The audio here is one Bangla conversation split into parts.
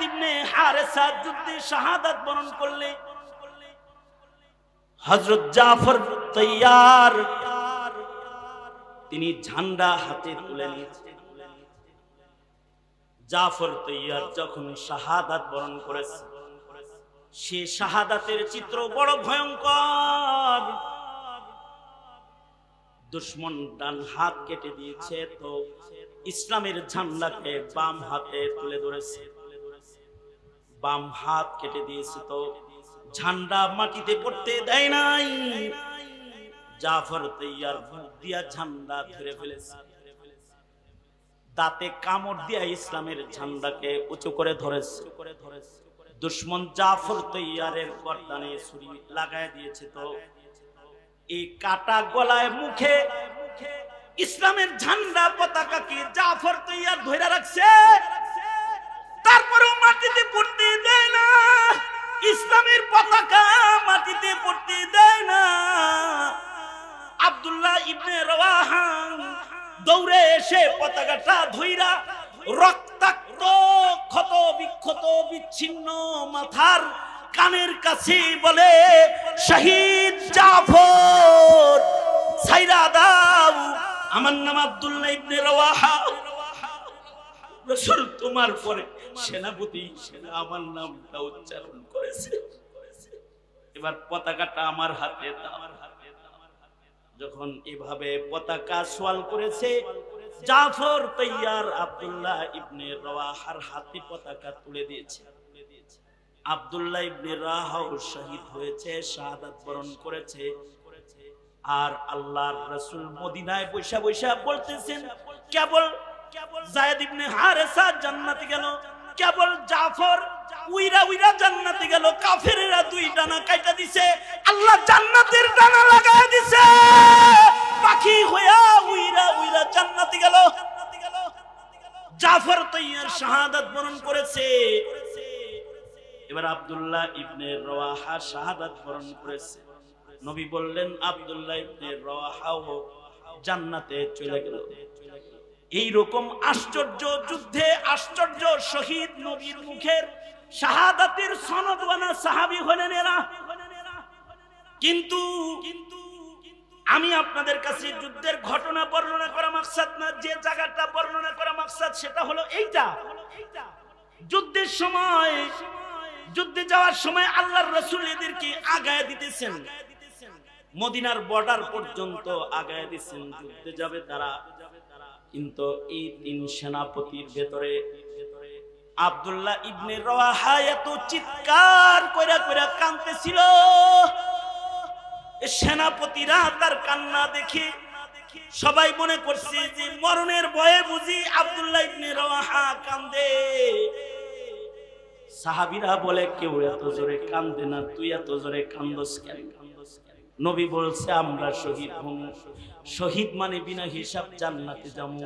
ইবনে হারেসা যুদ্ধে শাহাদাত বরণ করলে হযরত জাফর তৈয়ার তিনি ঝান্ডা হাতে তুলে নিয়েছেন। জাফর তৈয়ার যখন শাহাদাত বরণ করেছে, সে শাহাদাতের চিত্র বড় ভয়ঙ্কর। দুশমন ডান হাত কেটে দিয়েছে, তো ইসলামের ঝান্ডাকে বাম হাতে তুলে ধরেছে। বাম হাত কেটে দিয়েছে, তো ঝান্ডা মাটিতে পড়তে দেয় নাই। জাফর তৈয়ার মুখ দিয়া ঝান্ডা ধরে ফেলেছে, দাঁতে কামড় দিয়া ইসলামের ঝান্ডাকে উঁচু করে ধরেছে। দুশমন জাফর তৈয়ারের গর্দানে ছুরি লাগায় দিয়েছে, তো এই কাটা গলায় মুখে ইসলামের ঝান্ডা পতাকাকে জাফর তৈয়ার ধরে রাখছে, তারপরেও মাটিতে পড়তে দেয় না। ইসলামের পতাকা মাটিতে পড়তে দেয় না। আব্দুল্লাহ ইবনে রওয়াহা দৌড়ে এসে পতাকাটা ধইরা রক্তাক্ত ক্ষত বিক্ষত বিচ্ছিন্ন মাথার কানের কাছে বলে, শহীদ জাফর ছাইরা দাও, আমার নাম আব্দুল্লাহ ইবনে রওয়াহা। রাসূল তোমার পরে সেনাপতি আমার নামটা উচ্চারণ করেছে, এবার পতাকাটা আমার হাতে দাও। যখন এভাবে পতাকা সোয়াল করেছে, জাফর তৈয়ার আব্দুল্লাহ ইবনে রওয়াহার হাতে পতাকা তুলে দিয়েছে। আব্দুল্লাহ ইবনে রাহাও শহীদ হয়েছে, শাহাদাত বরণ করেছে। আর আল্লাহর রাসূল মদিনায় বৈশা বৈশা বলতেছেন, কেবল যায়েদ ইবনে হারেসা জান্নাতে গেল, কেবল জাফর উইরা উইরা জান্নাতে গেল। কাফেরেরা দুই ডানা কাটা দিছে, আল্লাহ জান্নাতের ডানা লাগায় দিছে, পাখি হইয়া উইরা উইরা জান্নাতে গেল। জাফর তৈয়ার শাহাদাত বরণ করেছে। এবার আব্দুল্লাহ ইবনে রওয়াহা শাহাদাত বরণ করেছে। নবী বললেন আব্দুল্লাহ ইবনে রওয়াহাও জান্নাতে চলে গেল। এই রকম আশ্চর্য যুদ্ধে আশ্চর্য শহীদ নবীর মুখের শাহাদাতের সনদওয়ালা সাহাবী হলেন এরা। কিন্তু আমি আপনাদের কাছে যুদ্ধের ঘটনা বর্ণনা করা মাকসাদ না, যে জায়গাটা বর্ণনা করা মাকসাদ সেটা হলো এইটা। যুদ্ধের সময়, যুদ্ধে যাওয়ার সময় আল্লাহর রাসূল এদেরকে আগায় দিতেছেন, মদিনার বর্ডার পর্যন্ত আগায় দিচ্ছেন, যুদ্ধে যাবে তারা। কিন্তু এই তিন সেনাপতির ভেতরে আব্দুল্লাহ ইবনে রওয়াহা এত চিৎকার কইরা কইরা কাঁদতেছিল, সেনাপতিরা তার কান্না দেখে সবাই মনে করছে যে মরণের ভয়ে বুঝি আব্দুল্লাহ ইবনে রওয়াহা কান্দে। সাহাবীরা বলে, কেউ এত জোরে কান্দে না, তুই এত জোরে কান্দস কেন? নবী বলছে, আমরা শহীদ হম। শহীদ মানে বিনা হিসাব জান্নাতে যাবো।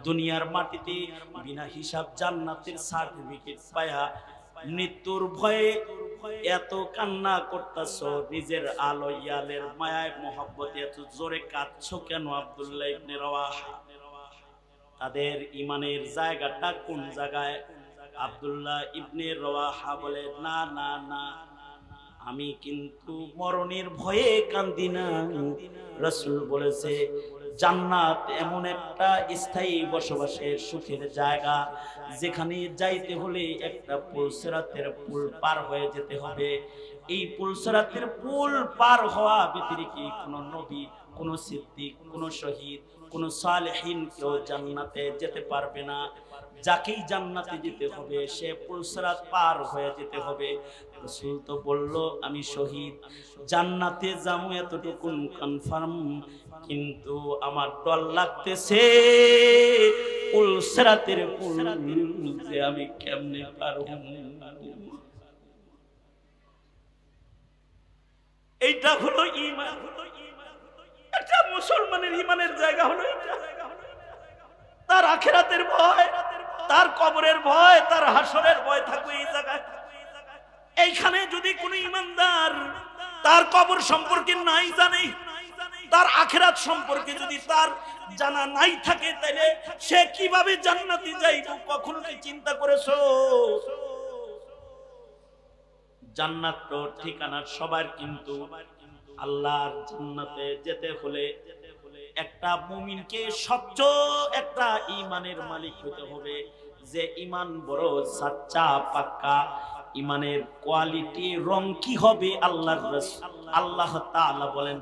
দুনিয়ার মাটিতে বিনা হিসাব জান্নাতের সার্টিফিকেট পায়া মৃত্যুর ভয়ে এত কান্না করতেছো, নিজের আলো ইয়ালের মায়ায় মোহাব্বতে এত জোরে কাঁদছো কেন? আব্দুল্লাহ ইবনে রওয়াহা তাদের ইমানের জায়গাটা কোন জায়গায়? আব্দুল্লাহ ইবনে রওয়াহা বলে, না না না, আমি কিন্তু মরণের ভয়ে কান্দি না। রাসূল বলেছে, জান্নাত এমন একটা স্থায়ী বসবাসের সুখের জায়গা, যেখানে যাইতে হলে একটা পুলসিরাতের পুল পার হয়ে যেতে হবে। এই পুলসিরাতের পুল পার হওয়া ব্যতিরেকে কোনো নবী, কোনো সিদ্দিক, কোনো শহীদ, কোনো সালেহীন কেউ জান্নাতে যেতে পারবে না। যাকেই জান্নাতে যেতে হবে সে পুলসিরাত পার হয়ে যেতে হবে। রাসূল তো বলল, আমি শহীদ, জান্নাতে যাবো এতটুকু কনফার্ম, কিন্তু আমার ডর লাগতেছে পুলসিরাতের পুল যে আমি কেমনে পার হব। এইটা হলো ঈমান। এটা মুসলমানের ঈমানের জায়গা হলো এটা। তার আখিরাতের ভয়, তার কবরের ভয়, তার হাসরের ভয় থাকবে এই জায়গায়। এইখানে যদি কোনো ঈমানদার তার কবর সম্পর্কে নাই জানে, তার আখিরাত সম্পর্কে যদি তার জানা নাই থাকে, তাহলে সে কিভাবে জান্নাতে যাইব? কখনো কি চিন্তা করেছো? জান্নাতের ঠিকানা সবার, কিন্তু আল্লাহর জান্নাতে যেতে হলে একটা মুমিনকে স্বচ্ছ একটা ঈমানের মালিক হতে হবে, যে ঈমান বড় সাচ্চা পাক্কা। ঈমানের কোয়ালিটি রং কি হবে? আল্লাহ তাআলা বলেন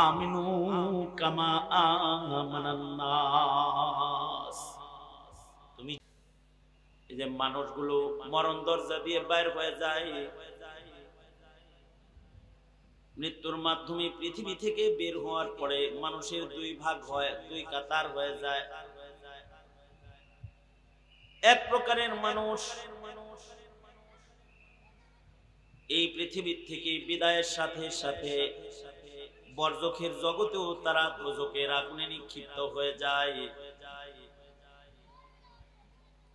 আমিনু কামা আমানান নাস। তুমি এই যে মানুষগুলো মরণ দরজা দিয়ে বাইর হয়ে যায়, মৃত্যুর মাধ্যমে পৃথিবী থেকে বের হওয়ার পরে মানুষের দুই ভাগ হয়, দুই কাতার হয়ে যায়। এক প্রকারের মানুষ এই পৃথিবীর থেকে বিদায়ের সাথে সাথে বরজখের জগতেও তারা দোজখের আগুনে নিক্ষিপ্ত হয়ে যায়,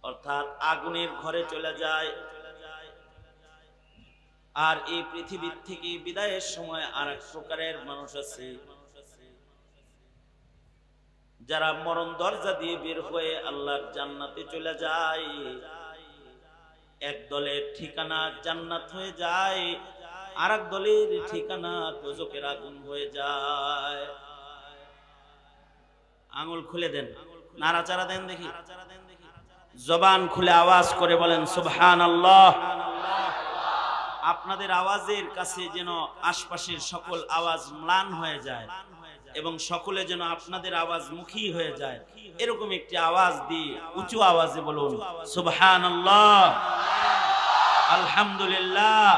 অর্থাৎ আগুনের ঘরে চলে যায়। আর এই পৃথিবীর থেকে বিদায়ের সময় আর এক প্রকারের মানুষ আছে, যারা মরণ দরজা দিয়ে বের হয়ে আল্লাহর জান্নাতে চলে যায়। এক দলের ঠিকানা জান্নাত হয়ে যায়, আর এক দলের ঠিকানা দোজখের আগুন হয়ে যায়। আঙুল খুলে দেন, নাড়াচাড়া দেন দেখি, জবান খুলে আওয়াজ করে বলেন সুবহানাল্লাহ। আপনাদের আওয়াজের কাছে যেন আশপাশের সকল আওয়াজ ম্লান হয়ে যায় এবং সকলে যেন আপনাদের আওয়াজ মুখী হয়ে যায়, এরকম একটি আওয়াজ দিয়ে উঁচু আওয়াজে বলুন সুবহানাল্লাহ, আলহামদুলিল্লাহ,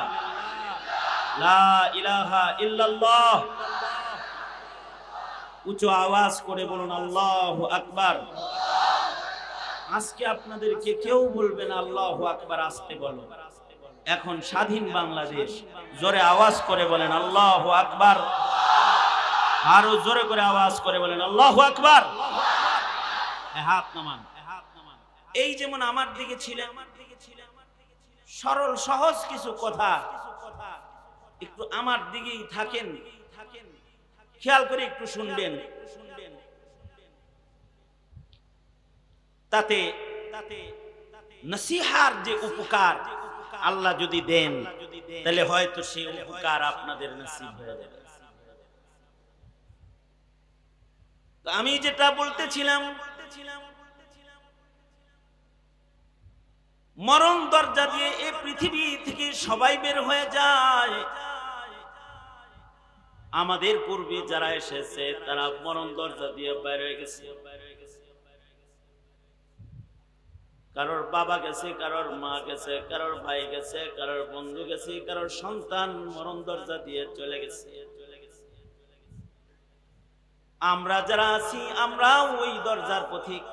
লা ইলাহা ইল্লাল্লাহ। উঁচু আওয়াজ করে বলুন আল্লাহু আকবার। আজকে আপনাদেরকে কেউ বলবে না আল্লাহু আকবার, আসতে বলো। এখন স্বাধীন বাংলাদেশ, জোরে আওয়াজ করে বলেন আল্লাহু আকবার, আরো জোরে করে আওয়াজ করে বলেন আল্লাহু আকবার। হাত নামান। এই যেমন আমার দিকে ছিলেন, সরল সহজ কিছু কথা, একটু আমার দিকেই থাকেন, খেয়াল করে একটু শুনবেন। তাতে নসিহার যে উপকার আল্লাহ যদি দেন, তাহলে হয়তো সেই উপকার আপনাদের নসিব হয়ে যাবে। আমি যেটা বলতেছিলাম, মরণ দরজা দিয়ে এই পৃথিবী থেকে সবাই বের হয়ে যায়। আমাদের পূর্বে যারা এসেছে তারা মরণ দরজা দিয়ে বের হয়ে গেছে। কারোর বাবা গেছে, কারোর মা গেছে, কারোর ভাই গেছে, কারোর বন্ধু গেছে, কারোর সন্তান মরণ দরজা দিয়ে চলে গেছে। আমরা যারা আছি আমরা ওই দরজার পথিক,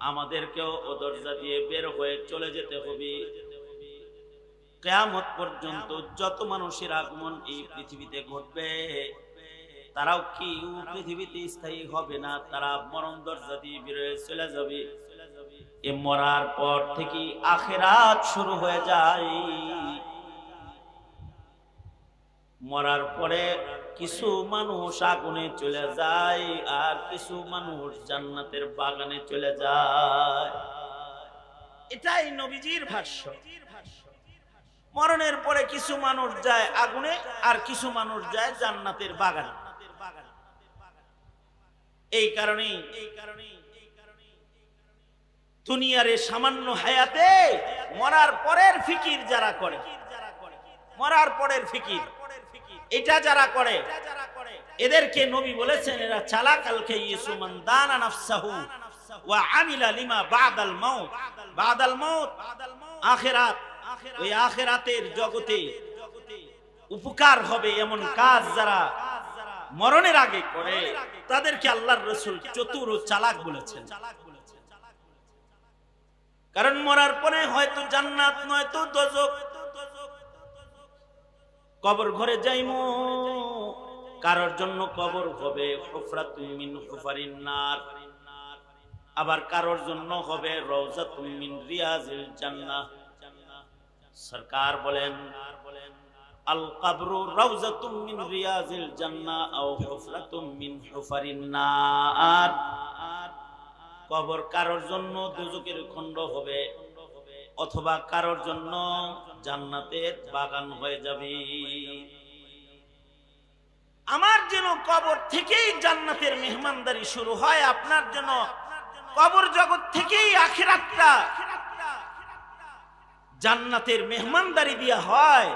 আমাদেরকেও ও দরজা দিয়ে বের হয়ে চলে যেতে হবে। কিয়ামত পর্যন্ত যত মানুষের আগমন এই পৃথিবীতে ঘটবে, তারাও কেউ পৃথিবীতে স্থায়ী হবে না, তারা মরণ দরজা দিয়ে বের হয়ে চলে যাবে। এ মরার পর থেকে আখিরাত শুরু হয়ে যায়। মরার পরে কিছু মানুষ আগুনে চলে যায়, আর কিছু মানুষ জান্নাতের বাগানে চলে যায়। এটাই নবীজির ভাষ্য। মরণের পরে কিছু মানুষ যায় আগুনে, আর কিছু মানুষ যায় জান্নাতের বাগানে। এই কারণেই দুনিয়ার সামান্য হায়াতে মরার পরের ফিকির যারা করে, মরার পরের ফিকির এটা যারা করে, এদেরকে নবী বলেছেন এরা চালাক আল কাইয়িসু মান দানা নাফসাহু ওয়া আমিলা লিমা বাদাল মাউত। বাদাল মাউত আখিরাত, ওই আখিরাতের জগতে উপকার হবে এমন কাজ যারা মরণের আগে করে, তাদেরকে আল্লাহর রাসূল চতুর ও চালাক বলেছেন। কারণ মরার পরে হয়তো জান্নাত নয়তো দোজখ। কবর ঘরে যাইমু, কারোর জন্য কবর হবে হুফরাতুম মিন হুফারিন নার, আবার কারোর জন্য হবে রাউযাতুম মিন রিয়াজিল জান্নাহ। সরকার বলেন আল কবরু রাউযাতুম মিন রিয়াজিল জান্নাহ আও হুফরাতুম মিন হুফারিন নার। কবর কারোর জন্য দোজখের খণ্ড হবে, অথবা কারোর জন্য জান্নাতের বাগান হয়ে যাবে। আমার যেন কবর থেকেই জান্নাতের মেহমানদারি শুরু হয়, আপনার যেন কবর জগৎ থেকেই আখিরাতটা জান্নাতের মেহমানদারি দেয়া হয়,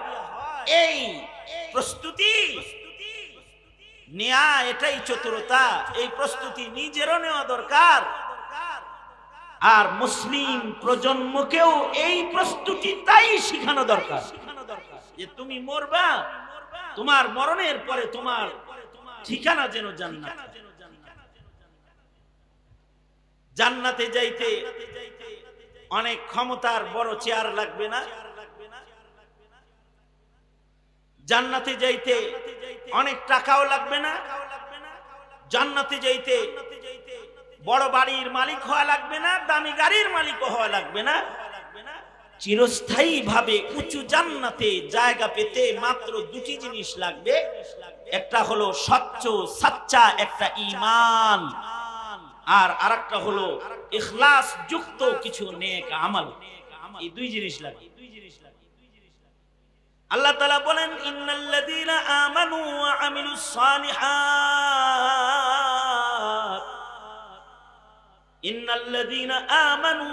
এই প্রস্তুতি নেয়া, এটাই চতুরতা। এই প্রস্তুতি নিজেরও নেওয়া দরকার, আর মুসলিম প্রজন্মকেও এই প্রস্তুতিটাই শিখানো দরকার যে তুমি মরবা, তোমার মরণের পরে তোমার ঠিকানা যেন জান্নাত। জান্নাতে যাইতে অনেক ক্ষমতার বড় চেয়ার লাগবে না, জান্নাতে যাইতে অনেক টাকাও লাগবে না, জান্নাতে যাইতে বড় বাড়ির মালিক হওয়া লাগবে না, দামি গাড়ির মালিক হওয়া লাগবে না। চিরস্থায়ী ভাবে উঁচু জান্নাতে জায়গা পেতে মাত্র দুটি জিনিস লাগবে, একটা হলো স্বচ্ছ সাচ্চা একটা ঈমান, আর আরেকটা হলো ইখলাস যুক্ত কিছু নেক আমল। এই দুই জিনিস লাগবে। আল্লাহ তাআলা বলেন ইন্নাল্লাযীনা আমানু ওয়া আমিলুস সালিহাত, ইন্নাল্লাযীনা আমানু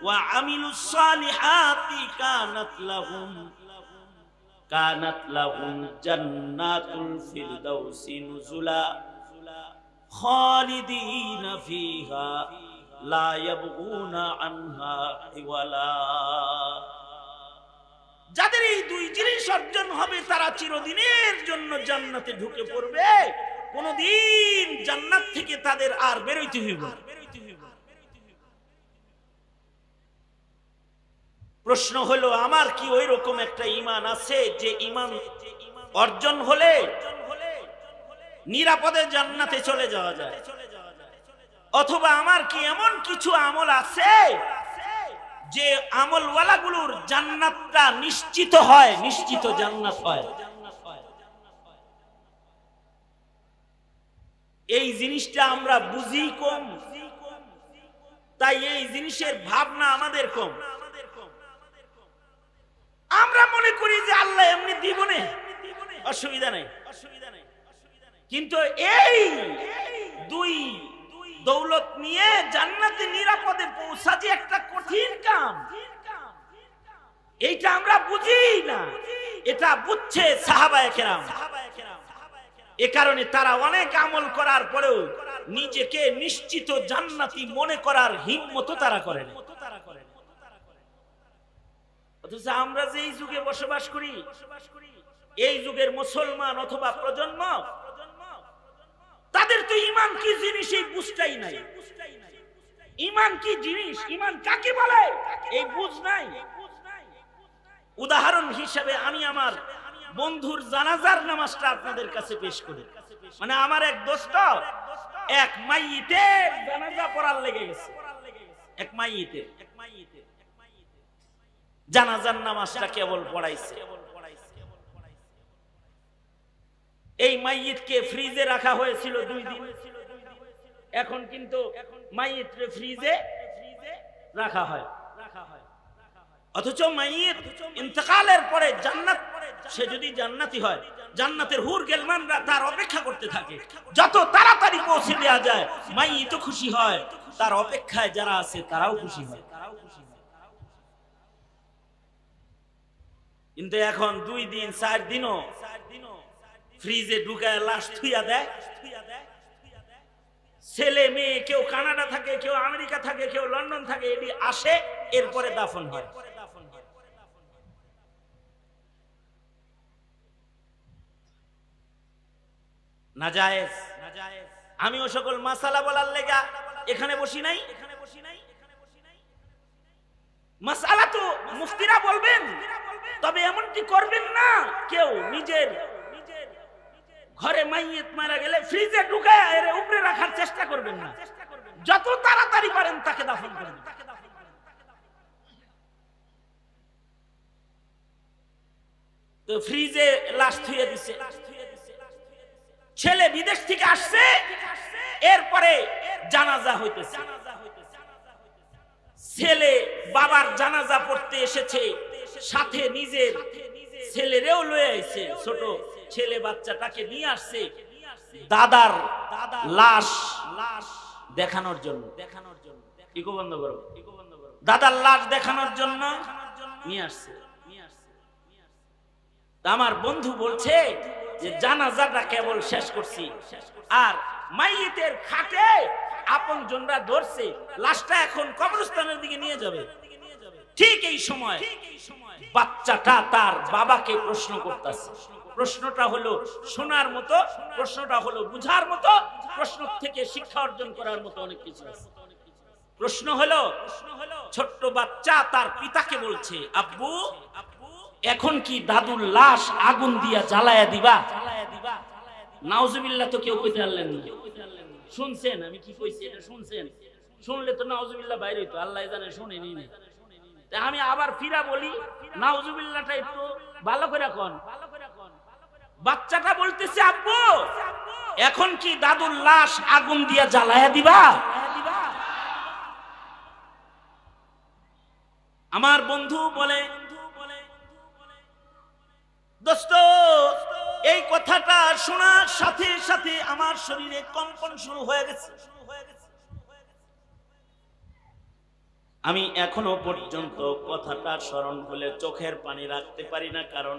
ওয়া আমিলুস সালিহাতি কানাত লাহুম জান্নাতুল ফিরদাউসি নুজুলা খালিদিনা ফিহা লা ইয়াবগুনা আনহা হিওয়ালা। যাদের এই দুই জিনিস অর্জন হবে তারা চিরদিনের জন্য জান্নাতে ঢুকে পড়বে, কোনদিন জান্নাত থেকে তাদের আর বেরোইতে হইবে না। প্রশ্ন হলো, আমার কি ওই রকম একটা ঈমান আছে যে ঈমান অর্জন হলে নিরাপদে জান্নাতে চলে যাওয়া যায়? অথবা আমার কি এমন কিছু আমল আছে যে আমলওয়ালাগুলোর জান্নাতটা নিশ্চিত হয়, নিশ্চিত জান্নাত হয়? এই জিনিসটা আমরা বুঝি কম, তাই এই জিনিসের ভাবনা আমাদের কম। আমরা মনে করি যে আল্লাহ এমনি দিবনে, অসুবিধা নাই। কিন্তু এই দুই দৌলত নিয়ে জান্নাতে নিরাপদে পৌঁছা যে একটা কঠিন কাম, এইটা আমরা বুঝি না। এটা বুঝছে সাহাবায়ে কেরাম। এ কারণে তারা অনেক আমল করার পরেও নিজেকে নিশ্চিত জান্নাতি মনে করার হিম্মত তারা করে না। অথচ আমরা যে এই যুগে বসবাস করি, এই যুগের মুসলমান অথবা প্রজন্ম, তাদের তো ঈমান কি জিনিস এই বুঝটাই নাই। ঈমান কি জিনিস, ঈমান কাকে বলে এই বুঝ নাই। উদাহরণ হিসেবে আমি আমার বন্ধুর জানাজার নামাজটা আপনাদের কাছে পেশ করি। মানে আমার এক দোস্ত এক মাইয়িতের জানাজা পড়ার লেগে গেছে, এক মাইয়িতের জানাজার নামাজটা কেবল পড়াইছে। এই মাইয়িতকে ফ্রিজে রাখা হয়েছিল 2 দিন, এখন কিন্তু মাইয়িতকে ফ্রিজে রাখা হয়। অথচ মাইয়িত ইন্তেকালের পরে জান্নাত, সে যদি জান্নাতি হয়, জান্নাতের হুর গেলমানরা তার অপেক্ষা করতে থাকে। যত তাড়াতাড়ি পৌঁছে দেওয়া যায় মাইয়িত খুশি হয়, তার অপেক্ষায় যারা আছে তারাও খুশি হয়। কিন্তু এখন 2 দিন 4 দিনও ফ্রিজে ঢুকায় লাশ থুইয়া দেয়। ছেলে মেয়ে কেউ কানাডা থাকে, কেউ আমেরিকা থাকে, কেউ লন্ডন থাকে, এটি আসে, এরপরে দাফন হয়। নাজায়েজ। আমি ও সকল মাসালা বলার লেগা এখানে বসি নাই। মাসালা তো মুফতিরা বলবেন, তবে এমনটি করবেন না কেউ নিজের ঘরে মাইয়িত মারা গেলে ফ্রিজে ঢুকায় এর উপরে রাখার চেষ্টা করবেন না। যত তাড়াতাড়ি পারেন তাকে দাফন করবেন। তো ফ্রিজে লাশ থুয়ে দিছে, ছেলে বিদেশ থেকে আসছে, এরপরে জানাজা হইতেছে। ছেলে বাবার জানাজা পড়তে এসেছে, সাথে নিজের ছেলেরেও লয়ে আইছে, ছোট ছেলে বাচ্চাটাকে নিয়ে আসছে দাদার লাশ দেখানোর জন্য। ইকো বন্ধ করো। দাদার লাশ দেখানোর জন্য নিয়ে আসছে। আমার বন্ধু বলছে যে জানাজাটা কেবল শেষ করছি, আর মাইয়িতের খাটে আপনজনরা ধরছে, লাশটা এখন কবরস্থানের দিকে নিয়ে যাবে। ঠিক এই সময় বাচ্চাটা তার বাবাকে প্রশ্ন করতেছে। প্রশ্নটা হলো শোনার মতো, প্রশ্নটা হলো বুঝার মতো, প্রশ্ন থেকে শিক্ষা অর্জন করার মতো অনেক কিছু আছে। প্রশ্ন হলো, ছোট্ট বাচ্চা তার পিতাকে বলছে, আব্বু এখন কি দাদুর লাশ আগুন দিয়া জ্বালায়া দিবা? নাউজুবিল্লাহ তো কেউ কইতে পারলেন না। শুনছেন আমি কি কইছি? এটা শুনছেন? শুনলে তো নাউজুবিল্লাহ বাইরে হইতো, আল্লাহ জানে শুনেনি না। আমি আবার ফিরা বলি, নাউজুবিল্লাহটা একটু ভালো করে কোন। বাচ্চাটা বলতেছে, আব্বু এখন কি দাদুর লাশ আগুন দিয়া জ্বালায়া দিবা? আমার বন্ধু বলে, দোস্ত এই কথাটা শোনার সাথে সাথে আমার শরীরে কম্পন শুরু হয়ে গেছে। আমি এখনো পর্যন্ত কথাটা স্মরণ হলে চোখের পানি রাখতে পারি না, কারণ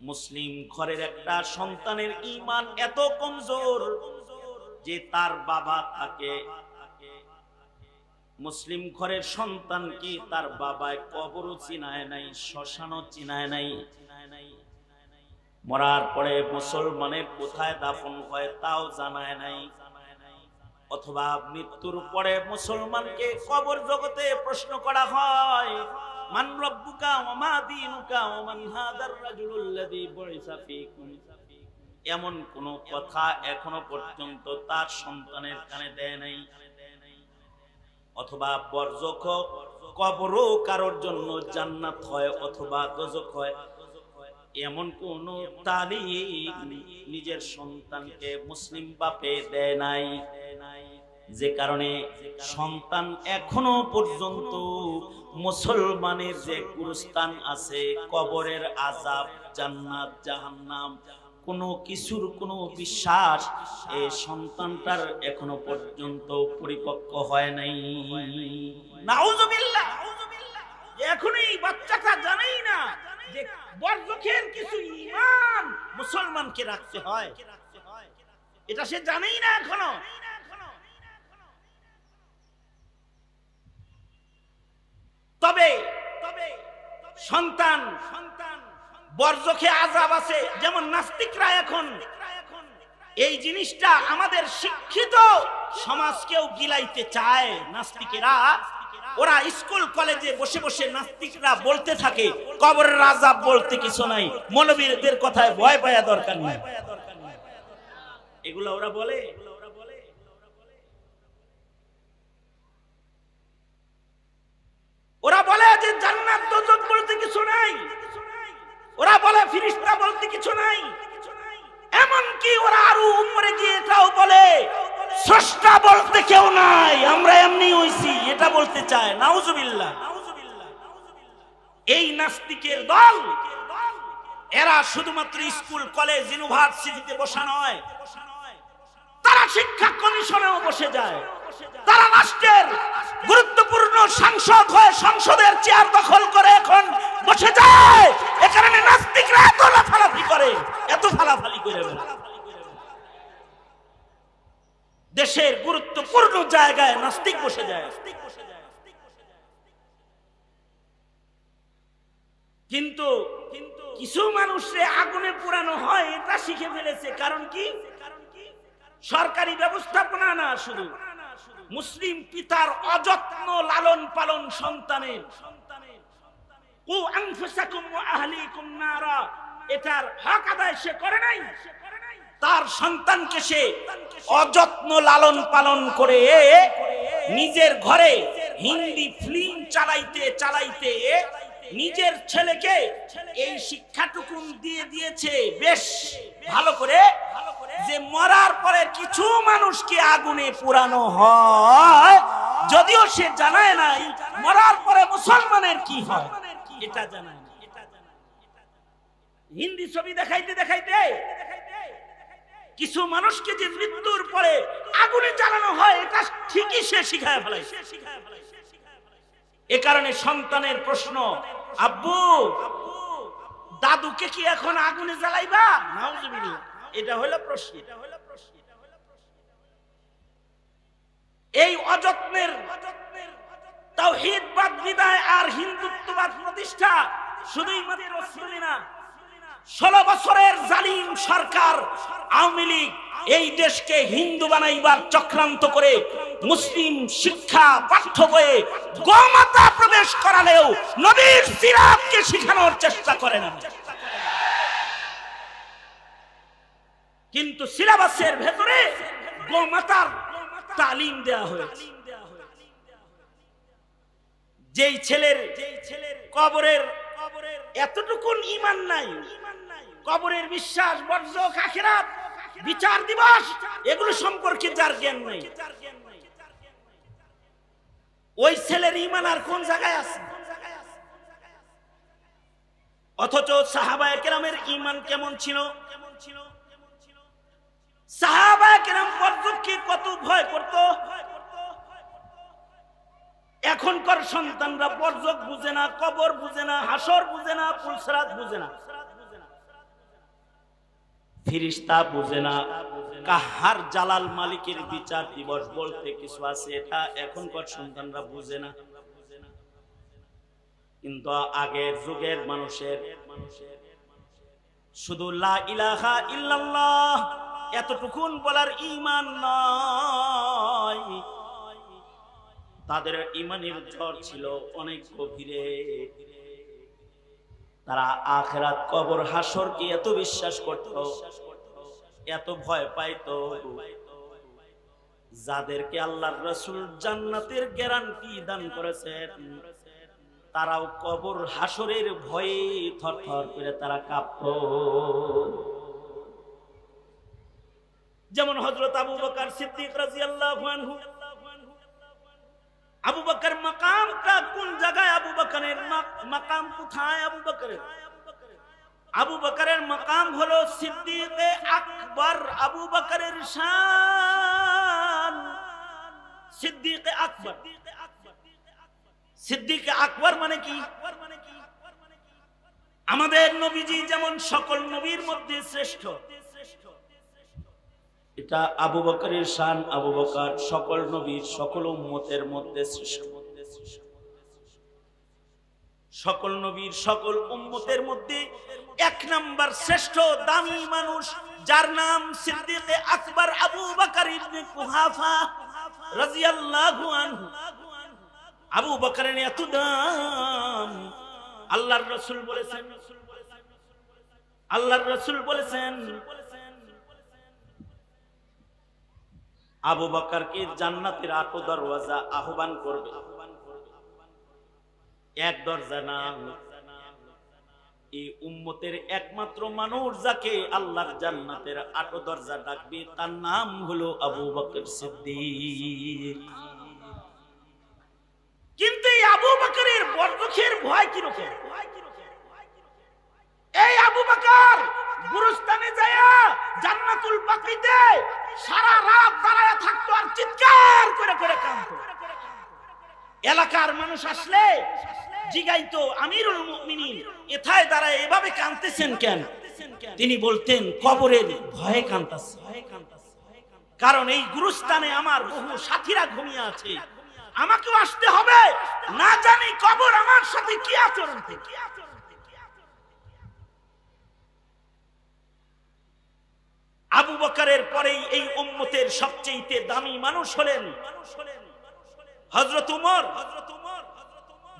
মুসলিম ঘরের একটা সন্তানের ঈমান এত কমজোর যে তার বাবা তাকে, মুসলিম ঘরের সন্তান কি তার বাবায় কবরও চিনায় নাই, শ্মশানও চিনায় নাই, মরার পরে মুসলমানের কোথায় দাফন হয় তাও জানায় নাই, অথবা মৃত্যুর পরে মুসলমানকে কবর জগতে প্রশ্ন করা হয়, মান রব্বুকা ওয়া মা দীনুকা ওয়া মান হাদার রাজুলুল্লাযী বুইসা ফীকুম। এমন কোন কথা এখনো পর্যন্ত তার সন্তানের কানে দেয় নাই। অথবা বরজখ, কবরও কারোর জন্য জান্নাত হয় অথবা দোজখ হয়, এমন কোন তালিম নিজের সন্তানকে মুসলিম বাপে দেয় নাই। যে কারণে সন্তান এখনো পর্যন্ত মুসলমানের যে গুরুস্থান আছে, কবরের আযাব, জান্নাত, জাহান্নাম, কোনো কিছুর কোনো বিশ্বাস এই সন্তানটার এখনো পর্যন্ত পরিপক্ক হয় নাই। নাউজুবিল্লাহ। এখনো এই বাচ্চাটা জানেই না যে বরজখের কিছু ঈমান মুসলমানকে রাখতে হয়, এটা সে জানেই না এখনো। তবে সন্তান বরজখে আযাব আছে, যেমন নাস্তিকরা এখন এই জিনিসটা আমাদের শিক্ষিত সমাজকেও গিলাইতে চায়। নাস্তিকেরা ওরা স্কুল কলেজে বসে বসে নাস্তিকরা বলতে থাকে কবরের আযাব বলতে কিছু নাই, মৌলবীদের কথায় ভয় পাওয়া দরকার নাই, এগুলো ওরা বলে। ওরা বলে যে জান্নাত দোজখ বলতে কিছু নাই, ওরা বলে ফেরেশতা বলতে কিছু নাই, এমনকি ওরা আরো উপরে গিয়ে এটাও বলে স্রষ্টা বলতে কেউ নাই, আমরা এমনি হইছি, এটা বলতে চায়। নাউজুবিল্লাহ। এই নাস্তিকের দল, এরা শুধুমাত্র স্কুল কলেজ ইউনিভার্সিটিতে বসা নয়, তারা শিক্ষা কমিশনেও বসে যায়, তারা রাষ্ট্রের গুরুত্বপূর্ণ সাংসদ হয়ে সংসদের চেয়ার দখল করে এখন বসে যায়। এ কারণে নাস্তিকরা এত লাফালাফি করে, এত ফালাফালি করে। দেশের গুরুত্বপূর্ণ জায়গায় নাস্তিক বসে যায়। কিন্তু কিছু মানুষে আগুনে পোড়ানো হয়, এটা শিখে ফেলেছে। কারণ কি? সরকারি ব্যবস্থাপনা না, শুধু মুসলিম পিতার অযত্ন লালন পালন সন্তানের, কু আনফুসাকুম ওয়া আহলিকুম নারা, এটার হক আদায় সে করে নাই। তার সন্তানকে সে অযত্ন লালন পালন করে নিজের ঘরে হিন্দি ফিল্ম চালাইতে চালাইতে নিজের ছেলেকে এই শিক্ষাটুকু দিয়ে দিয়েছে বেশ ভালো করে, যে মরার পরে কিছু মানুষকে আগুনে পোড়ানো হয় যদিও সে জানায় নাই মরার পরে মুসলমানের কি হয়, এটা জানায় না। হিন্দি ছবি দেখাইতে দেখাইতে কিছু মানুষকে যে মৃত্যুর পরে আগুনে জ্বালানো হয়, এটা ঠিকই সে শিখায় ফেলে। এ কারণে সন্তানের প্রশ্ন, আব্বু দাদুকে কি এখন আগুনে জ্বালাইবা? নাউজুবিল্লাহ, এটা হলো প্রশ্ন। এই অযত্নের তাওহীদবাদ বিদায় আর হিন্দুত্ববাদ প্রতিষ্ঠা শুধুই মাত্র মুসলিম না, 16 বছরের জালিম সরকার আওয়ামী লীগ এই দেশকে হিন্দু বানাইবার চক্রান্ত করে মুসলিম শিক্ষা পাঠ্য বইয়ে গোমাতা প্রবেশ করালেও নবীর সিরাতকে শিখানোর চেষ্টা করে না। কিন্তু সিলেবাসের ভেতরে গোমাতার তালিম দেয়া হয়েছে। যেই ছেলের কবরের এতটুকুন ঈমান নাই, কবরের বিশ্বাস, বরজখ, আখিরাত, বিচার দিবস এগুলো সম্পর্কে যার জ্ঞান নাই, ওই ছেলের ঈমান আর কোন জায়গায় আছে? অথচ সাহাবায়ে কেরামের ঈমান কেমন ছিল? সাহাবায়ে কেরাম বরজখকে কত ভয় করত। এখনকার সন্তানরা বরজখ বুঝে না, কবর বুঝে না, হাসর বুঝে না, পুলসরাত বুঝে না, ফেরেশতা বুঝে না, কাহার জালাল মালিকের বিচার দিবস বলতে কিছু আছে, এটা এখনকার সন্তানরা বুঝে না। কিন্তু আগের যুগের মানুষের শুধু লা ইলাহা ইল্লাল্লাহ এতটুকুন বলার ঈমান নয়, তাদের ঈমানের ঝড় ছিল অনেক গভীরে। তারা আখিরাত, কবর, হাসরকে এত বিশ্বাস করত, এত ভয় পাইত, যাদেরকে আল্লাহর রাসূল জান্নাতের গ্যারান্টি দান করেছেন তারাও কবর হাসরের ভয়ে থরথর করে তারা কাঁপত। যেমন হযরত আবু বকর সিদ্দিক রাদিয়াল্লাহু আনহু। আবু বকর মাকামটা কোন জায়গায়? আবু বকরের মাকাম কোথায়? আবু বকরের মাকাম হলো সিদ্দিকে আকবর। আবু বকরের শান সিদ্দিকে আকবর। সিদ্দিকে আকবর মানে কি? আমাদের নবীজি যেমন সকল নবীর মধ্যে শ্রেষ্ঠ, এটা আবু বকরের শান। আবু বকর সকল নবীর, সকল উম্মতের মধ্যে শ্রেষ্ঠ। সকল নবীর, সকল উম্মতের মধ্যে এক নাম্বার শ্রেষ্ঠ দামি মানুষ, যার নাম সিদ্দিকে আকবর আবু বকর ইবনে কুহাফা রাদিয়াল্লাহু আনহু। আবু বকরের এত দাম, আল্লাহর রাসূল বলেছেন আবু বকরকে জান্নাতের 8 দরওয়াজা আহ্বান করবে, এক দরজা না। এই উম্মতের একমাত্র মানুষ যাকে আল্লাহর জান্নাতের 8 দরজা ডাকবে তার নাম হলো আবু বকর সিদ্দিক। কিন্তু এই আবু বকরের বরজখের ভয় কি রকম? এই আবু বকর গুরুস্থানে যায় জান্নাতুল বাকিতে সারা রাত দাঁড়ায় থাকতো আর চিৎকার করে করে কাঁদতো। এলাকার মানুষ আসলে জিগাইতো, আমিরুল মুমিনিন এথায় দাঁড়ায় এভাবে কাঁদতেছেন কেন? তিনি বলতেন, কবরের ভয়ে কাঁদতেছি, কারণ এই গুরুস্থানে আমার বহু সাথীরা ঘুমিয়ে আছে, আমাকেও আসতে হবে, না জানি কবর আমার সাথে কি আচরণ করে। আবু বকরের পরেই এই উম্মতের সবচেয়ে দামি মানুষ হলেন হযরত উমর।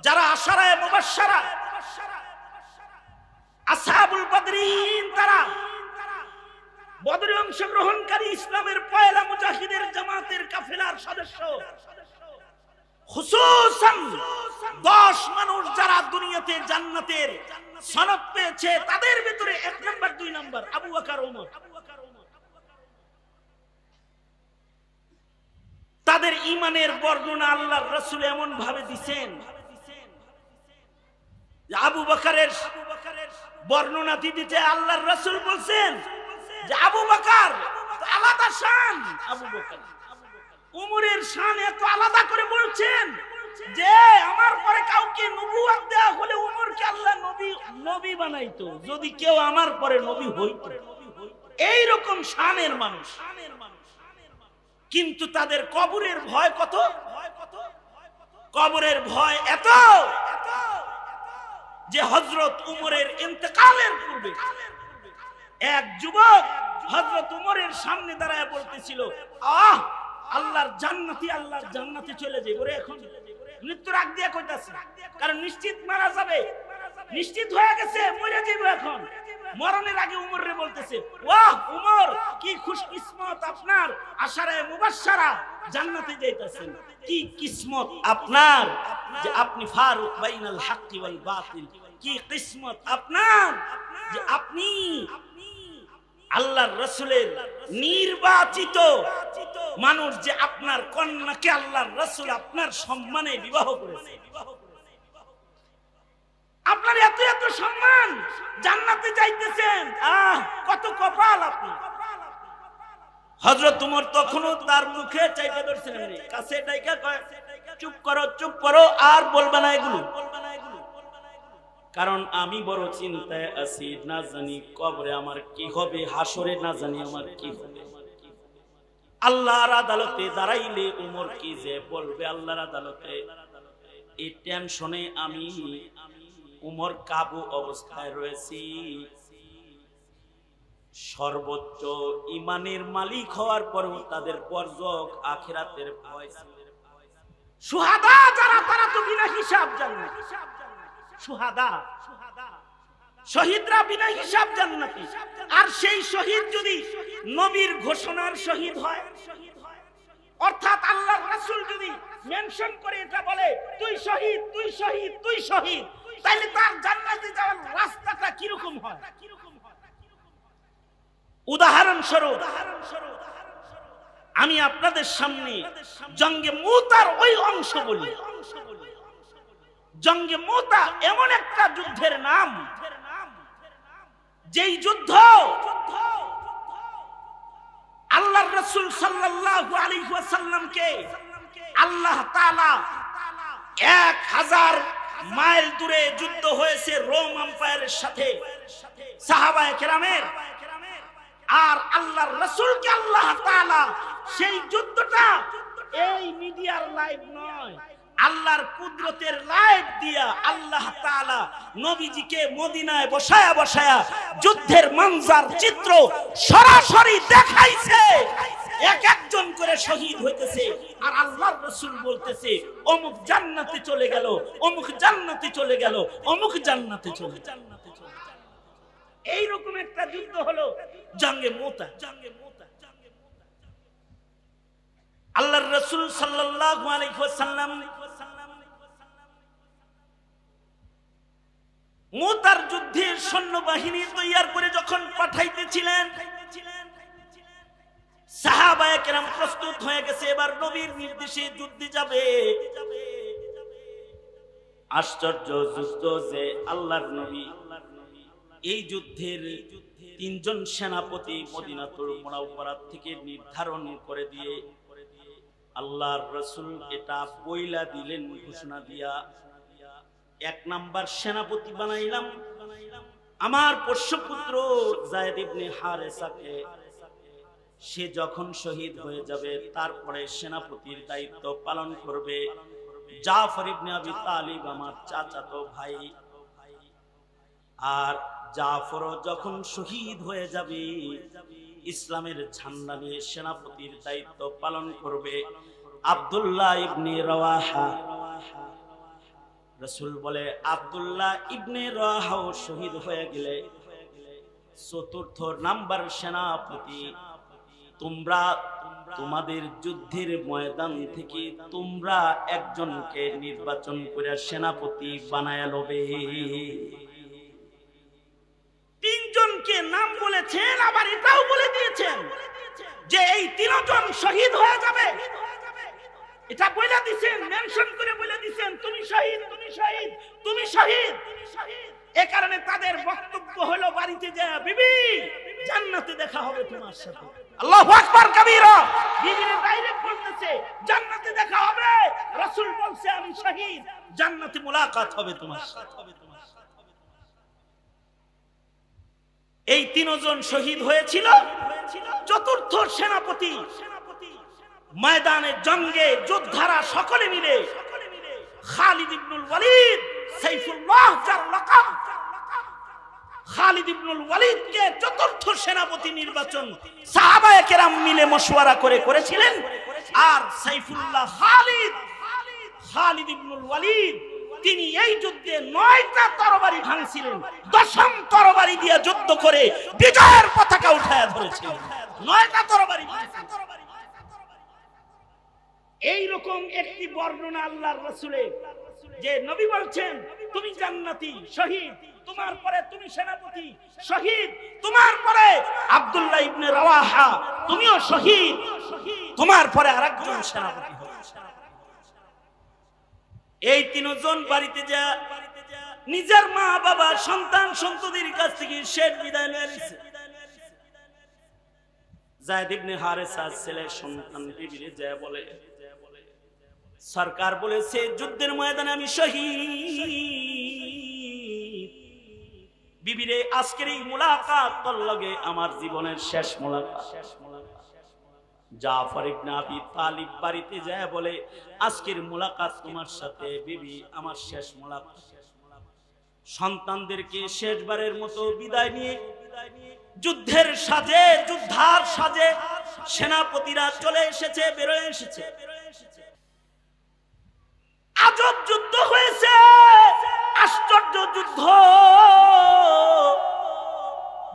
যারা আশারায়ে মুবাশশারা, আসহাবুল বদরিন, তারা বদরে অংশগ্রহণকারী ইসলামের পয়লা মুজাহিদের জামাতের কাফেলার সদস্য। খুসুসান 10 মানুষ যারা দুনিয়াতে জান্নাতের সনদ পেয়েছে, তাদের ভিতরে 1 নাম্বার 2 নাম্বার আবু বকর, ওমর। তাদের ঈমানের বর্ণনা আল্লাহর রাসূল এমন ভাবে দিবেন, আবু বকরের বর্ণনা দিতে আল্লাহর রাসূল বলছেন যে আবু বকর আলাদা শান, আবু বকর উমরের শান এত আলাদা করে বলছেন যে আমার পরে কাউকে নবুয়ত দেয়া হলে উমরকে আল্লাহ নবী বানাইতো, যদি কেউ আমার পরে নবী হইতো। এই রকম শানের মানুষ। কিন্তু তাদের কবরের ভয় কত, কবরের ভয় এত যে হযরত উমরের ইন্তেকালের পূর্বে এক যুবক হযরত উমরের সামনে দাঁড়ায় বলতেছিল, আহ আল্লাহর জান্নাতি, আল্লাহর জান্নাতে চলে যাই। ওরে এখন মৃত্যুর আগ দিয়ে কইতাছে, কারণ নিশ্চিত মারা যাবে, নিশ্চিত হয়ে গেছে মরে যাবে। এখন মরণের আগে উমরে বলতেছে, ওয়াহ উমর কি খুশকিসমত আপনার, আশারায়ে মুবাশশারা জান্নাতে যাইতাছেন। কি কিসমত আপনার যে আপনি ফারুক বাইনাল হাক্কি ওয়াল বাতিল। কি কিসমত আপনার যে আপনি আল্লাহর রাসূলের নির্বাচিত মানুষ, যে আপনার কন্যাকে আল্লাহর রাসূল আপনার সম্মানে বিবাহ করেছে। আপনার এত এত সম্মান, জান্নাতে যাইতেছেন, আহ কত কপাল আপনি। হযরত উমর তখনও তার মুখে চাইতে ধরছিলেন, কাছে ডাইকা কয়, চুপ করো চুপ করো, আর বলবা না এগুলো, কারণ আমি বড় চিন্তায় আছি, না জানি কবরে আমার কি হবে, হাসরে না জানি আমার কি হবে। আল্লাহর আদালতে দাঁড়াইলে উমর কি যে বলবে আল্লাহর আদালতে, এই টেনশনে আমি উমর কাবু অবস্থায় রয়েছি। সর্বোচ্চ ঈমানের মালিক হওয়ার পরেও তাদের বরজক আখিরাতের ভয় ছিল। শুহাদা যারা, তারা তো বিনা হিসাব জান্নাতি। শুহাদা শহীদরা বিনা হিসাব জান্নাতি। আর সেই শহীদ যদি নবীর ঘোষণার শহীদ হয়, অর্থাৎ আল্লাহর রাসূল যদি মেনশন করে এটা বলে তুই শহীদ, তুই শহীদ, তুই শহীদ, তাহলে তার জান্নাতে যাওয়ার রাস্তাটা কি রকম হয়? উদাহরণস্বরূপ আমি আপনাদের সামনে জঙ্গে মুতার ওই অংশ বলি। জঙ্গে মুতা এমন একটা যুদ্ধের নাম, যেই যুদ্ধ আল্লাহর রাসূল সাল্লাল্লাহু আলাইহি ওয়াসাল্লামকে আল্লাহ তাআলা 1000 মাইল দূরে যুদ্ধ হয়েছে রোম এম্পায়ারের সাথে সাহাবায়ে কেরামের, আর আল্লাহর রাসূলকে আল্লাহ তাআলা সেই যুদ্ধটা এই মিডিয়ার লাইভ নয়, আল্লাহর কুদরতের লাইভ দিয়া আল্লাহ তাআলা নবীজিকে মদিনায় বসায়া বসায়া যুদ্ধের মঞ্জার চিত্র সরাসরি দেখাইছে। এক একজন করে শহীদ হইতেছে, আর আল্লাহর রাসূল বলতেছে অমুক জান্নাতে চলে গেল, অমুক জান্নাতে চলে গেল, অমুক জান্নাতে চলে গেল। এইরকম একটা যুদ্ধ হলো জঙ্গে মুতা। আল্লাহর রাসূল সাল্লাল্লাহু আলাইহি ওয়াসাল্লাম মুতার যুদ্ধে সৈন্যবাহিনী তৈয়ার করে যখন পাঠাইতেছিলেন, সাহাবায়ে কেরাম প্রস্তুত হয়ে গেছে, এবার নবীর নির্দেশে যুদ্ধে যাবে। আশ্চর্য যুদ্ধ যে আল্লাহর নবী এই যুদ্ধের 3 জন সেনাপতি মদিনাতুল মুনাওয়ারা থেকে নির্ধারণ করে দিয়ে আল্লাহর রাসূল এটা বইলা দিলেন, ঘোষণা দিয়া, 1 নাম্বার সেনাপতি বানাইলাম আমার পোষ্যপুত্র যায়েদ ইবনে হারেসাকে। সে যখন শহীদ হয়ে যাবে তারপরে সেনাপতির দায়িত্ব পালন করবে জাফর ইবনে আবি তালিব, আমার চাচাতো ভাই। আর জাফরও যখন শহীদ হয়ে যাবে ইসলামের ঝান্ডা নিয়ে সেনাপতির দায়িত্ব পালন করবে আব্দুল্লাহ ইবনে রাওয়াহা। রাসূল বলে আব্দুল্লাহ ইবনে রাওয়াহা শহীদ হয়ে গেলে 4র্থ নাম্বার সেনাপতি তোমরা তোমাদের যুদ্ধের ময়দান থেকে তোমরা একজনকে নির্বাচন করে সেনাপতি বানায়া লবে। 3 জনকে নাম বলেছেন, আবার এটাও বলে দিয়েছেন যে এই 3 জন শহীদ হয়ে যাবে, এটা বলে দিবেন, মেনশন করে বলে দিবেন তুমি শহীদ, তুমি শহীদ, তুমি শহীদ। এই কারণে তাদের বক্তব্য হলো বাড়িতে যা বিবি জান্নাতে দেখা হবে তোমার সাথে। আল্লাহু আকবার কবীরা। বিবিরে ডাইরেক্ট বলতেছে জান্নাতে দেখা হবে। রাসূল বলছে আমি শহীদ, জান্নাতে মুলাকাত হবে তোমার সাথে। এই তিনজন শহীদ হয়েছিল। চতুর্থ সেনাপতি ময়দানে জঙ্গে যোদ্ধারা সকলে মিলে খালিদ ইবনুল ওয়ালিদ সাইফুল্লাহ যার লাকাব, খালিদ ইবনুল ওয়ালিদকে চতুর্থ সেনাপতি নির্বাচন সাহাবায়ে কেরাম মিলে মশওয়ারা করে করেছিলেন। আর সাইফুল্লাহ খালিদ ইবনুল ওয়ালিদ তিনি এই যুদ্ধে 9টা তরবারি ভাঙছিলেন, 10ম তরবারি দিয়ে যুদ্ধ করে বিজয়ের পতাকা উঠায়া ধরেছিলেন। 9টা তরবারি। এই রকম একটি বর্ণনা আল্লাহর রাসূলের, যে নবী বলছেন তুমি জান্নাতি শহীদ, তোমার পরে তুমি সেনাপতি শহীদ, তোমার পরে আব্দুল্লাহ ইবনে রাওয়াহা তুমিও শহীদ, তোমার পরে আরেকজন সেনাপতি হবে। এই তিনজন বাড়িতে যা নিজের মা বাবা সন্তান সন্ততির কাছ থেকে শেষ বিদায় নিয়েছে। যায়েদ ইবনে হারেসা ছেলে সন্তান বিবিরে যা বলে সরকার বলেছে যুদ্ধের ময়দানে আমি শহীদ। বিবিরে আজকের এই মুলাকাত তোর লগে আমার জীবনের শেষ মুলাকাত। জাফর ইবনে আবি তালিব বাড়িতে যায় বলে আজকের মুলাকাত তোমার সাথে বিবি, আমার শেষ মুলাকাত। সন্তানদেরকে শেষবারের মতো বিদায় নিয়ে যুদ্ধের সাজে, যুদ্ধার সাজে সেনাপতিরা চলে এসেছে, বেরোয় এসেছে। আজব যুদ্ধ হয়েছে, আশ্চর্য যুদ্ধ,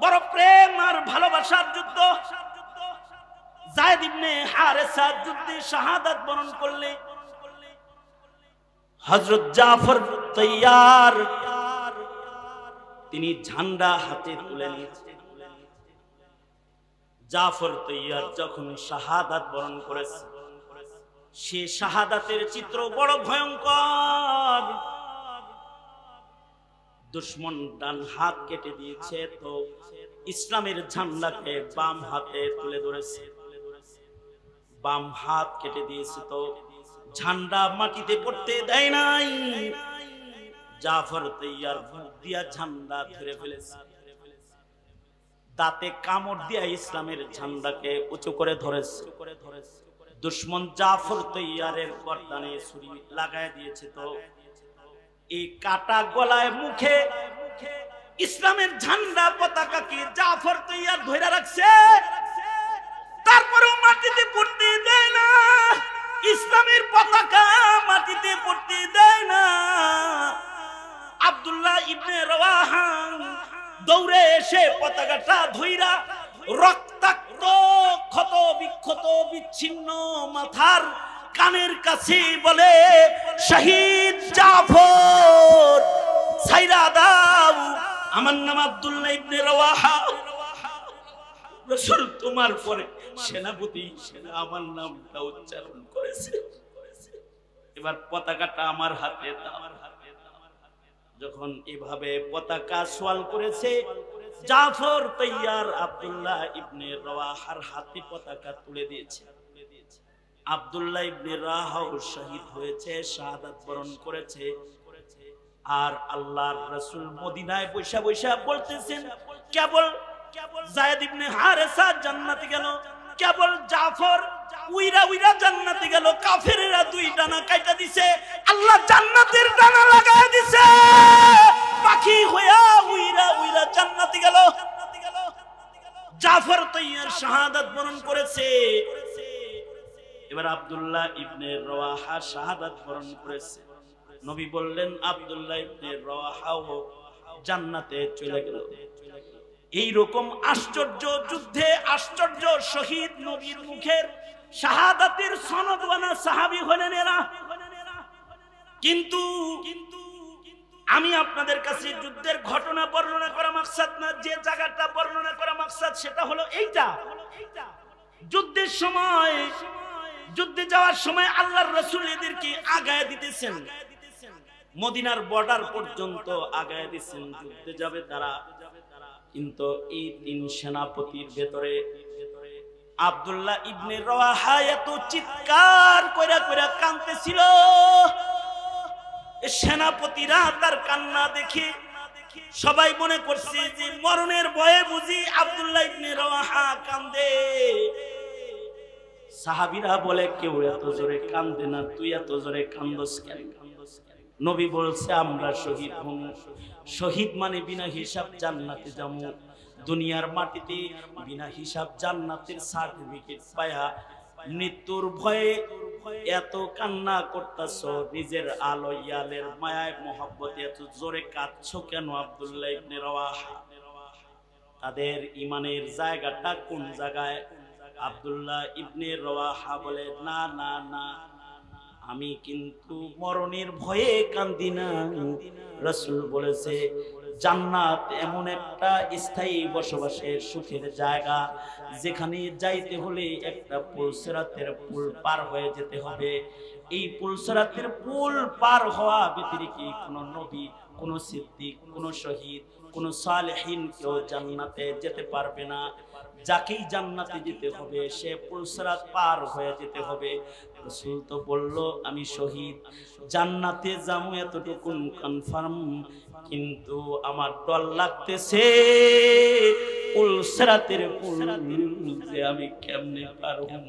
বড় প্রেম আর ভালোবাসার যুদ্ধ। যায়েদ ইবনে হারেসা যুদ্ধে শাহাদাত বরণ করলে হযরত জাফর তৈয়ার তিনি ঝান্ডা হাতে তুলে নিয়েছেন। জাফর তৈয়ার যখন শাহাদাত বরণ করেছে, সে শাহাদাতের চিত্র বড় ভয়ঙ্কর। দুশমন ডান হাত কেটে দিয়েছে, তো ইসলামের ঝান্ডাকে বাম হাতে তুলে ধরেছে। বাম হাত কেটে দিয়েছে, তো ঝান্ডা মাটিতে পড়তে দেয় নাই। জাফর তৈয়ার মুখ দিয়া ঝান্ডা ধরে ফেলেছে, দাঁতে কামড় দিয়া ইসলামের ঝান্ডাকে উঁচু করে ধরেছে। দুশমন জাফর তৈয়ারের গর্দানে ছুরি লাগায় দিয়েছে, তো এই কাটা গলায় মুখে ইসলামের ঝান্ডা পতাকাকে জাফর তৈয়ার ধরে রাখছে। তারপরেও মাটিতে পড়তে দেয় না, ইসলামের পতাকা মাটিতে পড়তে দেয় না। আব্দুল্লাহ ইবনে রাওয়াহা দৌড়ে এসে পতাকাটা ধইরা রক্তাক্ত ক্ষত বিক্ষত বিচ্ছিন্ন মাথার কানের কাছে বলে শহীদ জাফর ছাইরা দাও, আমার নাম আব্দুল্লাহ ইবনে রাওয়াহা। রাসূল তোমার পরে সেনাপতি আমার নামটা উচ্চারণ করেছে, এবার পতাকাটা আমার হাতে দাও। যখন এভাবে পতাকা সোয়াল করেছে, জাফর তৈয়ার আব্দুল্লাহ ইবনে রাওয়াহার হাতে পতাকা তুলে দিয়েছে। আব্দুল্লাহ ইবনে রাওয়াহা শহীদ হয়েছে, শাহাদাত বরণ করেছে। আর আল্লাহর রাসূল মদিনায় বৈশা বৈশা বলতেছেন কেবল যায়েদ ইবনে হারেসা জান্নাতে গেল, কেবল জাফর উইরা উইরা জান্নাতে গেল। কাফেরেরা দুই ডানা কাটা দিছে, আল্লাহ জান্নাতের ডানা লাগায় দিছে, পাখি হইয়া উইরা উইরা জান্নাতে গেল। জাফর তৈয়ার শাহাদাত বরণ করেছে। এবার আব্দুল্লাহ ইবনে রাওয়াহা শাহাদাত বরণ করেছে। নবী বললেন আব্দুল্লাহ ইবনে রাওয়াহাও জান্নাতে চলে গেল। এই রকম আশ্চর্য যুদ্ধে আশ্চর্য শহীদ নবীর মুখের শাহাদাতের সনদওয়ালা সাহাবী হলেন এরা। কিন্তু আমি আপনাদের কাছে যুদ্ধের ঘটনা বর্ণনা করা মাকসাদ না, যে জায়গাটা বর্ণনা করা মাকসাদ সেটা হলো এইটা। যুদ্ধের সময় যুদ্ধে যাওয়ার সময় আল্লাহর রাসূল এদেরকে আগায় দিতেছেন, মদিনার বর্ডার পর্যন্ত আগায় দিচ্ছেন, যুদ্ধে যাবে তারা। কিন্তু এই তিন সেনাপতির ভেতরে আব্দুল্লাহ ইবনে রওয়াহা এত চিৎকার কইরা কইরা কাঁদতেছিল, সেনাপতিরা তার কান্না দেখে সবাই মনে করছে যে মরণের ভয়ে বুঝি আব্দুল্লাহ ইবনে রওয়াহা কান্দে। সাহাবীরা বলে কেউ এত জোরে কান্দে না, তুই এত জোরে কান্দস কেন? নবী বলছে আমরা শহীদ হব, শহীদ মানে বিনা হিসাব জান্নাতে যাবো। দুনিয়ার মাটিতে বিনা হিসাব জান্নাতের সার্টিফিকেট পায়া মৃত্যুর ভয়ে এত কান্না করতেছ, নিজের আলো ইয়ালের মায়ায় মোহাব্বতে এত জোরে কাঁদছো কেন? আব্দুল্লাহ ইবনে রওয়াহা তাদের ইমানের জায়গাটা কোন জায়গায়? আব্দুল্লাহ ইবনে রওয়াহা বলে না না না, আমি কিন্তু মরণের ভয়ে কান্দি না। রাসূল বলেছে জান্নাত এমন একটা স্থায়ী বসবাসের সুখের জায়গা, যেখানে যাইতে হলে একটা পুলসিরাতের পুল পার হয়ে যেতে হবে। এই পুলসিরাতের পুল পার হওয়া ব্যতিরেকে কোন নবী, কোন সিদ্দিক, কোন শহীদ, কোন সালেহিন কেউ জান্নাতে যেতে পারবে না। যাকেই জান্নাতে যেতে হবে সে পুলসিরাত পার হয়ে যেতে হবে। রাসূল তো বলল আমি শহীদ, জান্নাতে যাবো এতটুকু কনফার্ম, কিন্তু আমার ডর লাগতেছে পুলসিরাতের পুল যে আমি কেমনে পার হব।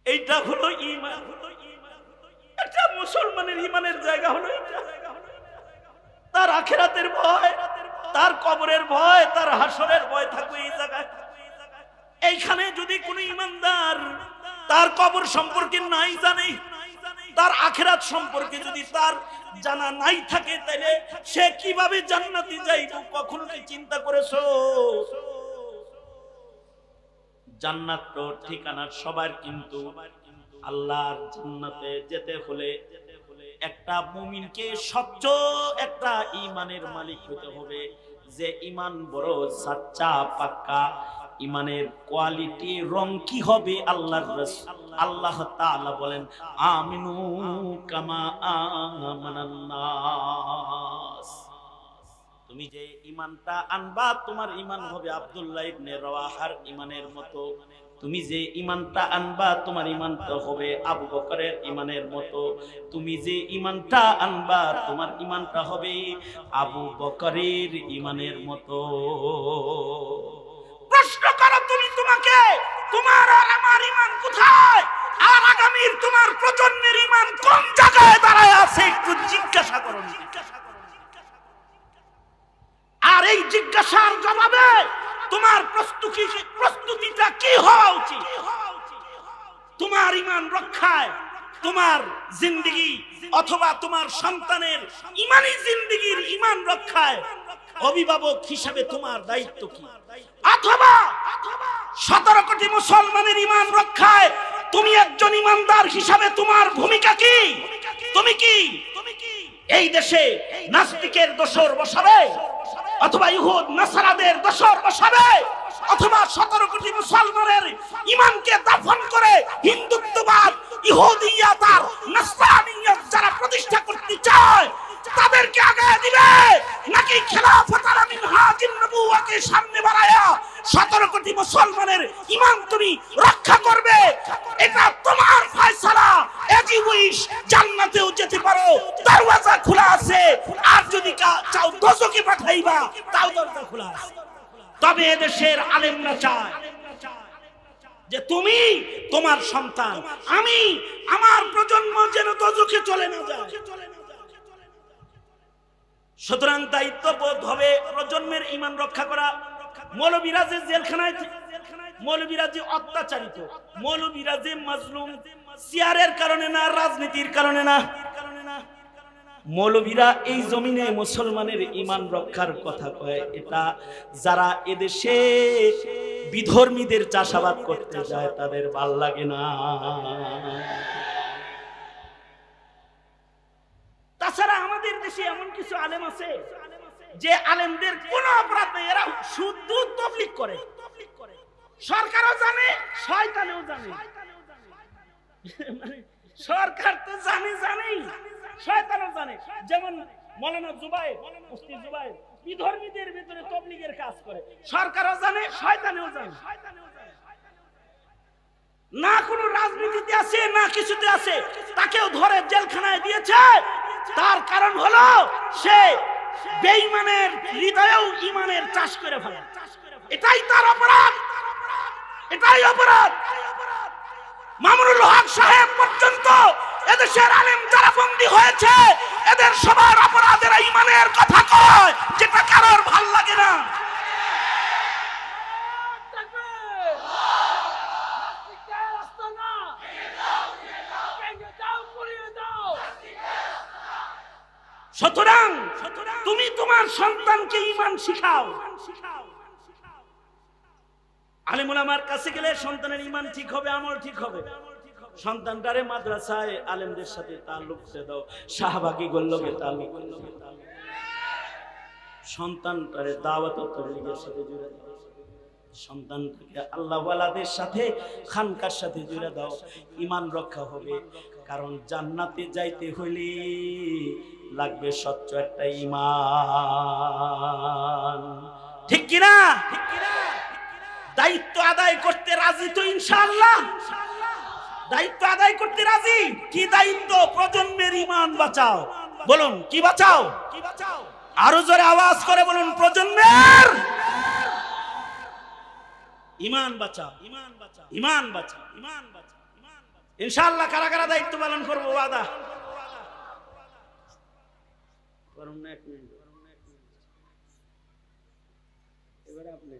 এইটা হলো ঈমান, এটা মুসলমানের ঈমানের জায়গা হলো এটা। তার আখিরাতের ভয়, তার কবরের ভয়, তার হাসরের ভয় থাকবে এই জায়গায়। এইখানে যদি কোনো ঈমানদার তার কবর সম্পর্কে নাই জানে, তার আখিরাত সম্পর্কে যদি তার জানা নাই থাকে, তাহলে সে কিভাবে জান্নাতে যাইবে? কখনো কি চিন্তা করেছো? জান্নাতের ঠিকানা সবার, কিন্তু আল্লাহর জান্নাতে যেতে হলে একটা মুমিনকে স্বচ্ছ একটা ঈমানের মালিক হতে হবে, যে ঈমান বড় সাচ্চা পাক্কা। ঈমানের কোয়ালিটি রং কি হবে? আল্লাহ তাআলা বলেন আমিনু কামা আমানান নাস। তুমি যে ঈমানটা আনবা তোমার ঈমান হবে আব্দুল্লাহ ইবনে রওয়াহার ঈমানের মতো। তুমি যে ঈমানটা আনবা তোমার ঈমানটা হবে আবু বকরের ঈমানের মতো। তুমি যে ঈমানটা আনবা তোমার ঈমানটা হবে আবু বকরের ঈমানের মতো। প্রশ্ন করো তুমি তোমাকে, তোমার আর আমার ঈমান কোথায়? আর আগামীর তোমার প্রজন্মের ঈমান কোন জায়গায় দাঁড়ায় আছে একটু জিজ্ঞাসা করো। আর এই জিজ্ঞাসার জবাবে তোমার প্রস্তুতিটা কি হওয়া উচিত? তোমার ঈমান রক্ষায়, তোমার জিন্দেগি অথবা তোমার সন্তানের ঈমানি জিন্দেগির ঈমান রক্ষায় অভিভাবক হিসাবে তোমার দায়িত্ব কি? অথবা 17 কোটি মুসলমানের ঈমান রক্ষায় তুমি একজন ঈমানদার হিসাবে তোমার ভূমিকা কি? তুমি কি এই দেশে নাস্তিকের দোসর বসাবে, অথবা ইহুদ নাসারাদের দোসর বসাবে, অথবা 17 কোটি মুসলমানের ঈমানকে দাফন করে হিন্দুত্ববাদ, ইহুদিয়াত আর নাসরানিয়ত যারা প্রতিষ্ঠা করতে চায় তাদেরকে আগায় দিবে, নাকি খেলাফত আর মিনহাজুন নবুওয়াকে সামনে বাড়ায়া 17 কোটি মুসলমানের ঈমান তুমি রক্ষা করবে? এটা তোমার ফয়সালা। এজি উইশ জান্নাতেও যেতে পারো, দরওয়াজা খোলা আছে, আর যদি চাও দোজখে পাঠাইবা তাও দরজা খোলা আছে। তবে এদেশের আলেমরা চায় যে তুমি, তোমার সন্তান, আমি, আমার প্রজন্ম যেন দোজখে চলে না যায়। সুতরাং দায়িত্ববোধ হবে প্রজন্মের ঈমান রক্ষা করা। মৌলবীরা যে জেলখানায়, মৌলবীরা যে অত্যাচারিত, মৌলবীরা যে মাজলুম, সিয়ারের কারণে না, রাজনীতির কারণে না। মৌলবীরা এই জমিনে মুসলমানের ঈমান রক্ষার কথা কয়, এটা যারা এদেশে বিধর্মীদের চাষাবাদ করতে যায় তাদের ভাল লাগে না। তাছাড়া আমাদের দেশে এমন কিছু আলেম আছে যে আলেমদের কোনো অপরাধ নেই, এরা শুদ্ধ তাবলীগ করে। সরকারও জানে, শয়তানেও জানে। মানে সরকার তো জানেই, শয়তানও জানে। যেমন মৌলানা জুবায়ের, মুফতি জুবায়ের বিধর্মীদের ভিতরে তাবলীগের কাজ করে, সরকারও জানে, শয়তানেও জানে। না কোনো রাজনীতিতে আছে, না কিছুতে আছে, তাকেও ধরে জেলখানায় দিয়েছে। তার কারণ হলো সে বেঈমানের হৃদয়েও ঈমানের চাষ করে ফেলে। এটাই তার অপরাধ, এটাই অপরাধ। মামুনুল হক সাহেব পর্যন্ত এদেশের আলেম যারা বন্দী হয়েছে, এদের সবার অপরাধের ঈমানের কথা কয়, যেটা কারোর ভাল লাগে না। সুতরাং তুমি তোমার সন্তানকে ঈমান শিখাও। আলেম ওলামার কাছে গেলে সন্তানের ঈমান ঠিক হবে, আমল ঠিক হবে। সন্তানটারে মাদ্রাসায় আলেমদের সাথে তাল্লুক দাও, শাহবাগী গোল্লকে তাল্লুক দাও, সন্তানটারে দাওয়াত ও তাবলীগের সাথে জুড়ে দাও, সন্তানটাকে আল্লাহ ওয়ালাদের সাথে খানকার সাথে জুড়ে দাও। ঈমান রক্ষা হবে। কারণ জান্নাতে যাইতে হইলে লাগবে স্বচ্ছ একটা ঈমান। ঠিক কিনা? দায়িত্ব আদায় করতে রাজি তো ইনশাআল্লাহ? দায়িত্ব আদায় করতে রাজি? কি দায়িত্ব? প্রজন্মের ঈমান বাঁচাও। বলুন কি বাঁচাও? আরো জোরে আওয়াজ করে বলুন, প্রজন্মের ঈমান বাঁচাও, ঈমান বাঁচাও, ঈমান বাঁচাও, ঈমান বাঁচাও। ইনশাআল্লাহ কারা কারা দায়িত্ব পালন করবো ওয়াদা করুন না। এক মিনিট এবারে আপনি,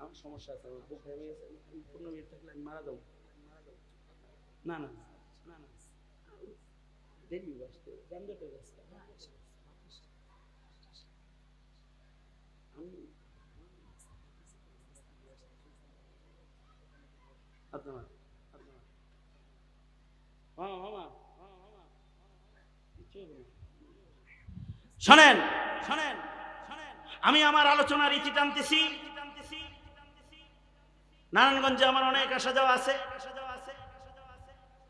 আমার সমস্যা আছে, বুক ভেঙে গেছে, 15 মিনিট থাকলে আমি মারা যাবো। না না না না, দেরি আসতে যানজটের রাস্তা। আমি আপনার শোনেন, শোনেন, আমি আমার আলোচনার ইতি টানতেছি। নারায়ণগঞ্জে আমার অনেক আসা যাওয়া আছে,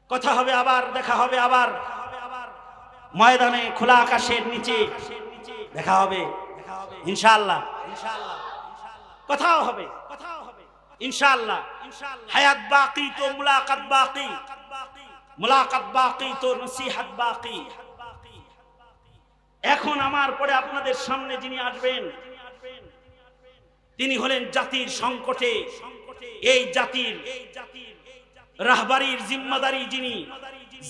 কথা হবে আবার, দেখা হবে আবার, ময়দানে খোলা আকাশের নিচে দেখা হবে ইনশাআল্লাহ। কথাও হবে ইনশাআল্লাহ। হায়াত বাকি তো মুলাকাত বাকি, মুলাকাত বাকি তো নসিহত বাকি। এখন আমার পরে আপনাদের সামনে যিনি আসবেন, তিনি হলেন জাতির সংকটে, এই জাতির রাহবারির জিম্মাদারি যিনি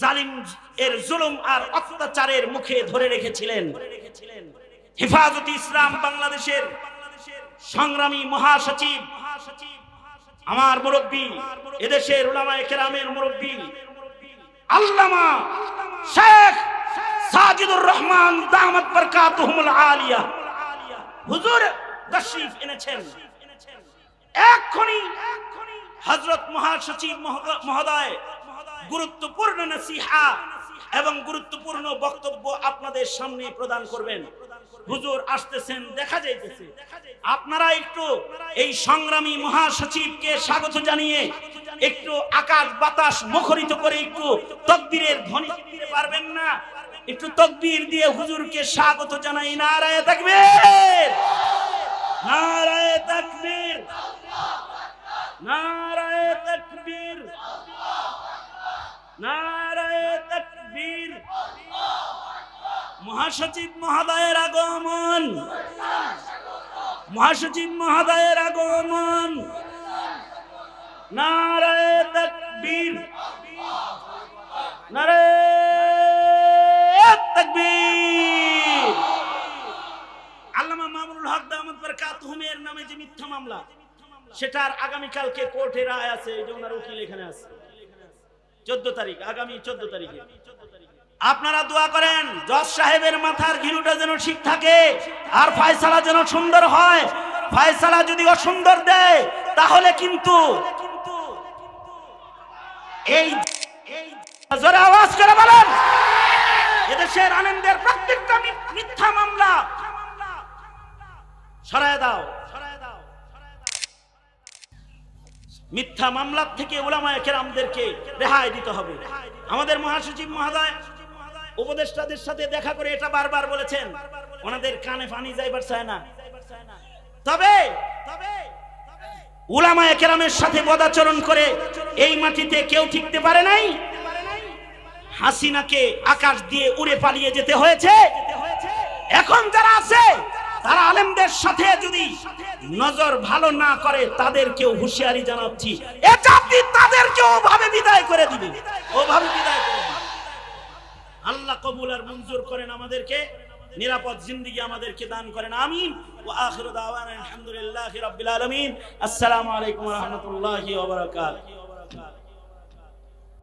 জালিম এর জুলুম আর অত্যাচারের মুখে ধরে রেখেছিলেন, হেফাজতে ইসলাম বাংলাদেশের সংগ্রামী মহাসচিব, আমার মুরব্বী, এদেশের উলামায়ে কেরামের মুরব্বী আল্লামা শেখ সাজিদুর রহমান দামাত বরকাতুহুমুল আলিয়া হুজুর তাশরীফ এনেছেন। এক্ষুনি হযরত মহাসচিব মহোদয় গুরুত্বপূর্ণ নসিহা এবং গুরুত্বপূর্ণ বক্তব্য আপনাদের সামনে প্রদান করবেন। হুজুর আসতেছেন, দেখা যাইতেছে। আপনারা একটু এই সংগ্রামী মহাসচিবকে স্বাগত জানিয়ে একটু আকাশ বাতাস মুখরিত করে একটু তাকবীরের ধ্বনি দিতে পারবেন না? একটু তাকবীর দিয়ে হুজুরকে স্বাগত জানাই। নারায়ে তাকবীর, নারায়ে তাকবীর, নারায়ে তাকবীর, নারায়ে তাকবীর। মহাসচিব মহোদয়ের আগমন, মহাসচিব মহোদয়ের আগমন। নারায়ে তাকবীর, নারায়ে তাকবীর। আল্লামা মামুনুল হক দামাত বরকাতুহুমের নামে যে মিথ্যা মামলা, সেটার আগামীকালকে কোর্টে রায় আছে। এই যে ওনার উকিল এখানে আছে, 14 তারিখ, আগামী 14 তারিখে। আপনারা দোয়া করেন জজ সাহেবের মাথার ঘিলুটা যেন ঠিক থাকে, আর ফয়সালা যেন সুন্দর হয়। ফয়সালা যদি অসুন্দর দেয় তাহলে কিন্তু এই জোরে আওয়াজ করে বলেন, এদেশের আনন্দের প্রত্যেকটা মিথ্যা মামলা সরায় দাও, সরায় দাও। মিথ্যা মামলার থেকে উলামায়ে কেরামদেরকে রেহাই দিতে হবে। আমাদের মহাসচিব মহোদয় উপদেষ্টাদের সাথে দেখা করে এটা বারবার বলেছেন, ওনাদের কানে পানি যাইবার চায় না। তবে উলামায়ে কেরামের সাথে বদাচরণ করে এই মাটিতে কেউ টিকতে পারে নাই। হাসিনাকে আকাশ দিয়ে উড়ে পালিয়ে যেতে হয়েছে। এখন যারা আছে তারা আলেমদের সাথে যদি নজর ভালো না করে তাদেরকেও হুঁশিয়ারি জানাচ্ছি, এ জাতি তাদেরকেও ওভাবে বিদায় করে দিবে, ওভাবে বিদায় করে দিবে। আল্লাহ কবুল আর মঞ্জুর করেন, আমাদেরকে নিরাপদ জিন্দেগি আমাদেরকে দান করেন, আমিন। ওয়া আখিরু দাওয়ানা আলহামদুলিল্লাহি রাব্বিল আলামিন। আসসালামু আলাইকুম ওয়া রাহমাতুল্লাহি ওয়া বারাকাতুহু।